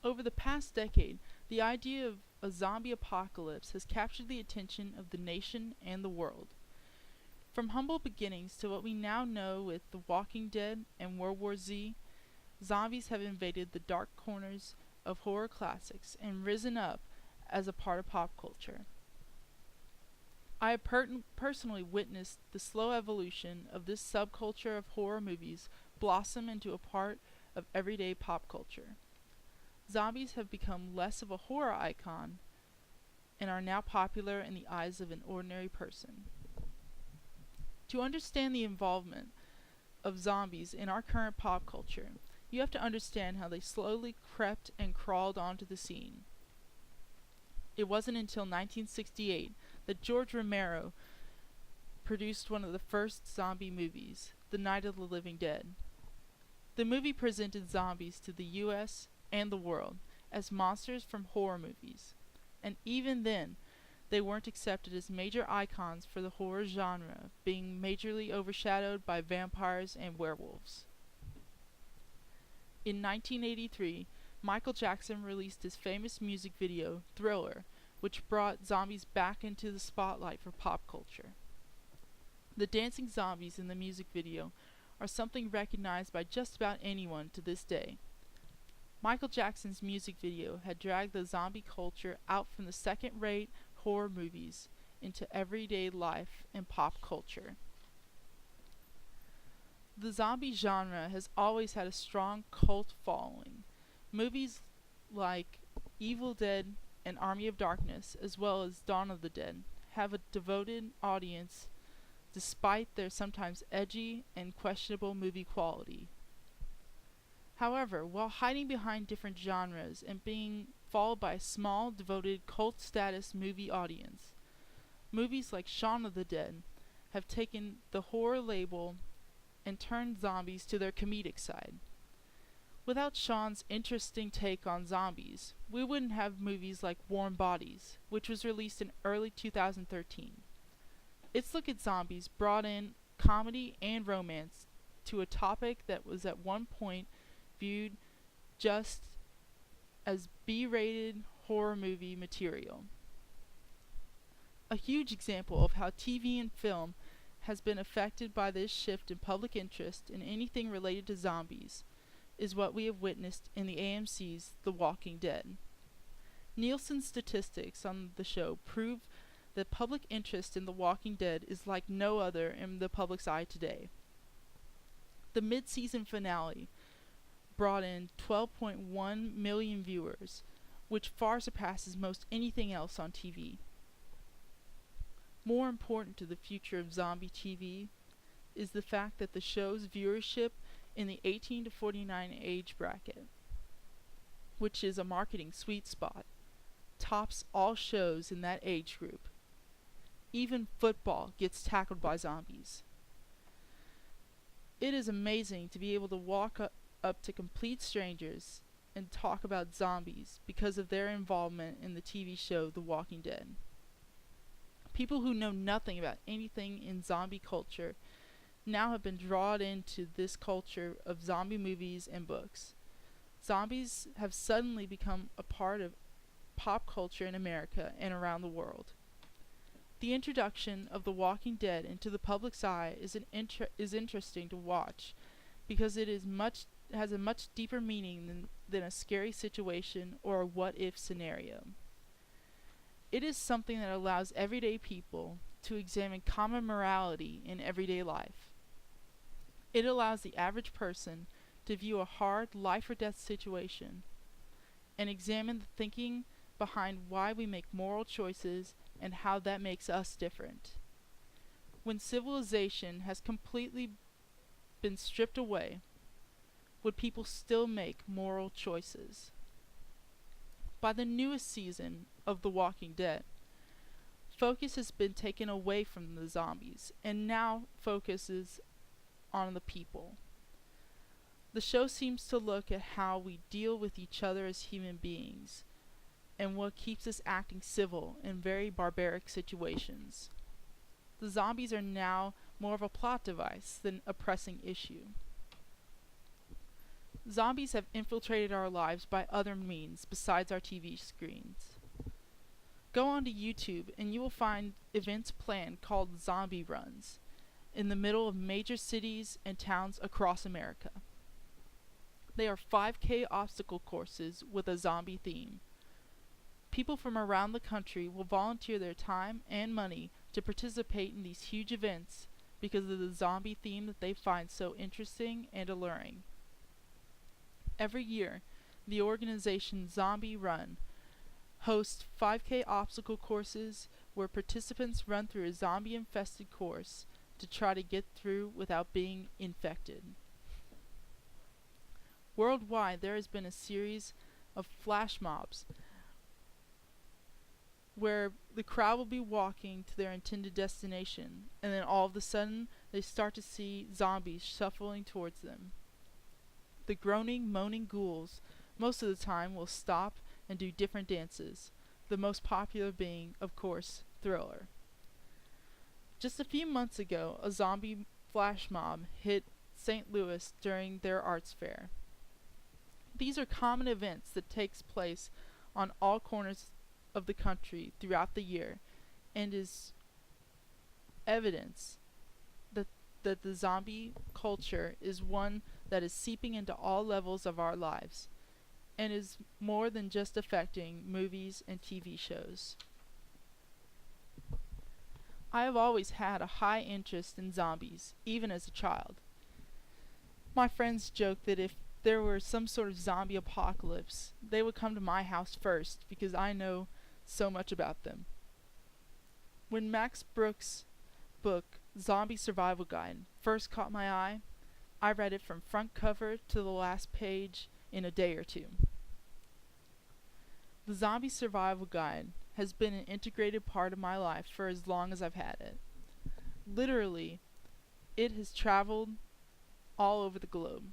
Over the past decade, the idea of a zombie apocalypse has captured the attention of the nation and the world. From humble beginnings to what we now know with The Walking Dead and World War Z, zombies have invaded the dark corners of horror classics and risen up as a part of pop culture. I have personally witnessed the slow evolution of this subculture of horror movies blossom into a part of everyday pop culture. Zombies have become less of a horror icon and are now popular in the eyes of an ordinary person. To understand the involvement of zombies in our current pop culture, you have to understand how they slowly crept and crawled onto the scene. It wasn't until 1968 that George Romero produced one of the first zombie movies, The Night of the Living Dead. The movie presented zombies to the US and the world as monsters from horror movies, and even then, they weren't accepted as major icons for the horror genre, being majorly overshadowed by vampires and werewolves. In 1983, Michael Jackson released his famous music video, Thriller, which brought zombies back into the spotlight for pop culture. The dancing zombies in the music video are something recognized by just about anyone to this day. Michael Jackson's music video had dragged the zombie culture out from the second-rate horror movies into everyday life and pop culture. The zombie genre has always had a strong cult following. Movies like Evil Dead and Army of Darkness, as well as Dawn of the Dead, have a devoted audience despite their sometimes edgy and questionable movie quality. However, while hiding behind different genres and being followed by a small, devoted cult status movie audience, movies like Shaun of the Dead have taken the horror label and turned zombies to their comedic side. Without Shaun's interesting take on zombies, we wouldn't have movies like Warm Bodies, which was released in early 2013. Its look at zombies brought in comedy and romance to a topic that was at one point viewed just as B-rated horror movie material. A huge example of how TV and film has been affected by this shift in public interest in anything related to zombies is what we have witnessed in the AMC's The Walking Dead. Nielsen's statistics on the show prove that public interest in The Walking Dead is like no other in the public's eye today. The mid-season finale brought in 12.1 million viewers, which far surpasses most anything else on TV. More important to the future of zombie TV is the fact that the show's viewership in the 18 to 49 age bracket, which is a marketing sweet spot, tops all shows in that age group. Even football gets tackled by zombies. It is amazing to be able to walk up to complete strangers and talk about zombies because of their involvement in the TV show The Walking Dead. People who know nothing about anything in zombie culture now have been drawn into this culture of zombie movies and books. Zombies have suddenly become a part of pop culture in America and around the world. The introduction of The Walking Dead into the public's eye is interesting to watch because it has a much deeper meaning than a scary situation or a what-if scenario. It is something that allows everyday people to examine common morality in everyday life. It allows the average person to view a hard life-or-death situation and examine the thinking behind why we make moral choices and how that makes us different. When civilization has completely been stripped away, would people still make moral choices? By the newest season of The Walking Dead, focus has been taken away from the zombies and now focuses on the people. The show seems to look at how we deal with each other as human beings and what keeps us acting civil in very barbaric situations. The zombies are now more of a plot device than a pressing issue. Zombies have infiltrated our lives by other means besides our TV screens. Go onto YouTube and you will find events planned called zombie runs in the middle of major cities and towns across America. They are 5K obstacle courses with a zombie theme. People from around the country will volunteer their time and money to participate in these huge events because of the zombie theme that they find so interesting and alluring. Every year, the organization Zombie Run hosts 5K obstacle courses where participants run through a zombie-infested course to try to get through without being infected. Worldwide, there has been a series of flash mobs where the crowd will be walking to their intended destination, and then all of a sudden, they start to see zombies shuffling towards them. The groaning, moaning ghouls most of the time will stop and do different dances, the most popular being, of course, Thriller. Just a few months ago, a zombie flash mob hit St. Louis during their arts fair. These are common events that takes place on all corners of the country throughout the year and is evidence that the zombie culture is one that is seeping into all levels of our lives and is more than just affecting movies and TV shows. I have always had a high interest in zombies, even as a child. My friends joke that if there were some sort of zombie apocalypse, they would come to my house first because I know so much about them. When Max Brooks' book, Zombie Survival Guide, first caught my eye, I read it from front cover to the last page in a day or two. The Zombie Survival Guide has been an integrated part of my life for as long as I've had it. Literally, it has traveled all over the globe.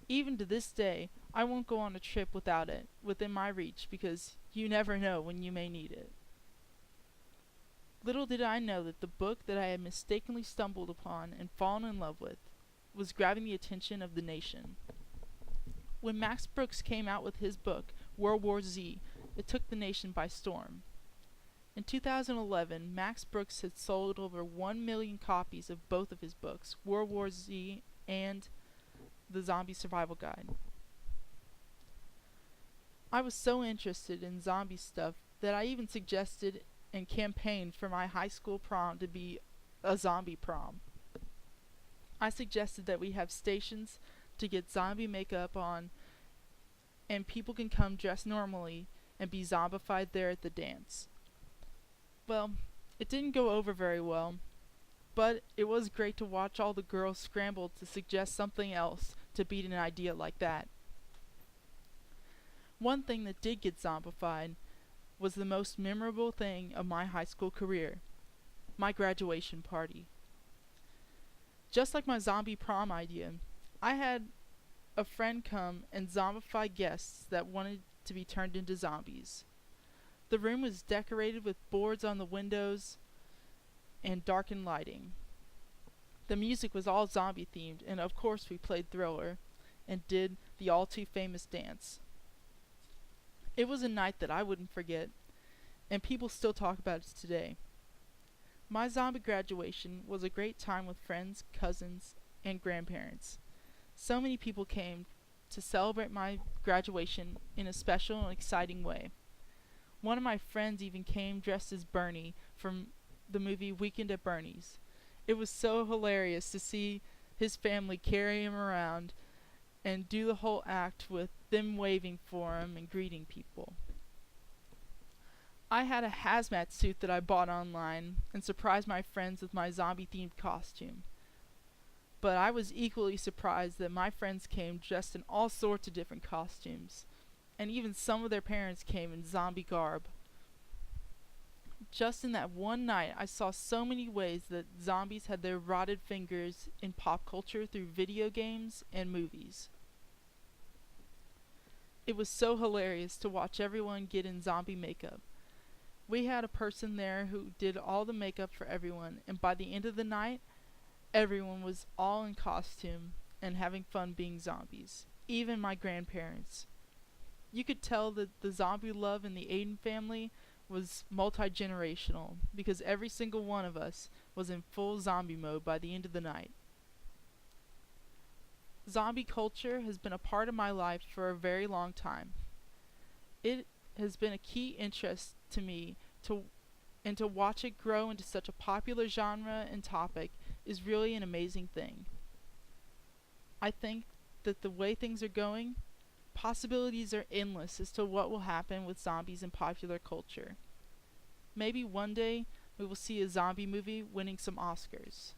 Even to this day, I won't go on a trip without it within my reach because you never know when you may need it. Little did I know that the book that I had mistakenly stumbled upon and fallen in love with was grabbing the attention of the nation. When Max Brooks came out with his book, World War Z, it took the nation by storm. In 2011, Max Brooks had sold over 1 million copies of both of his books, World War Z and The Zombie Survival Guide. I was so interested in zombie stuff that I even suggested and campaigned for my high school prom to be a zombie prom. I suggested that we have stations to get zombie makeup on and people can come dressed normally and be zombified there at the dance. Well, it didn't go over very well, but it was great to watch all the girls scramble to suggest something else to beat an idea like that. One thing that did get zombified was the most memorable thing of my high school career, my graduation party. Just like my zombie prom idea, I had a friend come and zombify guests that wanted to be turned into zombies. The room was decorated with boards on the windows and darkened lighting. The music was all zombie themed, and of course we played Thriller and did the all too famous dance. It was a night that I wouldn't forget, and people still talk about it today. My zombie graduation was a great time with friends, cousins, and grandparents. So many people came to celebrate my graduation in a special and exciting way. One of my friends even came dressed as Bernie from the movie Weekend at Bernie's. It was so hilarious to see his family carry him around and do the whole act with them waving for him and greeting people. I had a hazmat suit that I bought online and surprised my friends with my zombie-themed costume. But I was equally surprised that my friends came dressed in all sorts of different costumes, and even some of their parents came in zombie garb. Just in that one night, I saw so many ways that zombies had their rotted fingers in pop culture through video games and movies. It was so hilarious to watch everyone get in zombie makeup. We had a person there who did all the makeup for everyone, and by the end of the night, everyone was all in costume and having fun being zombies. even my grandparents. You could tell that the zombie love in the Aiden family was multi-generational because every single one of us was in full zombie mode by the end of the night. Zombie culture has been a part of my life for a very long time. It has been a key interest to me and to watch it grow into such a popular genre and topic is really an amazing thing. I think that the way things are going, possibilities are endless as to what will happen with zombies in popular culture. Maybe one day we will see a zombie movie winning some Oscars.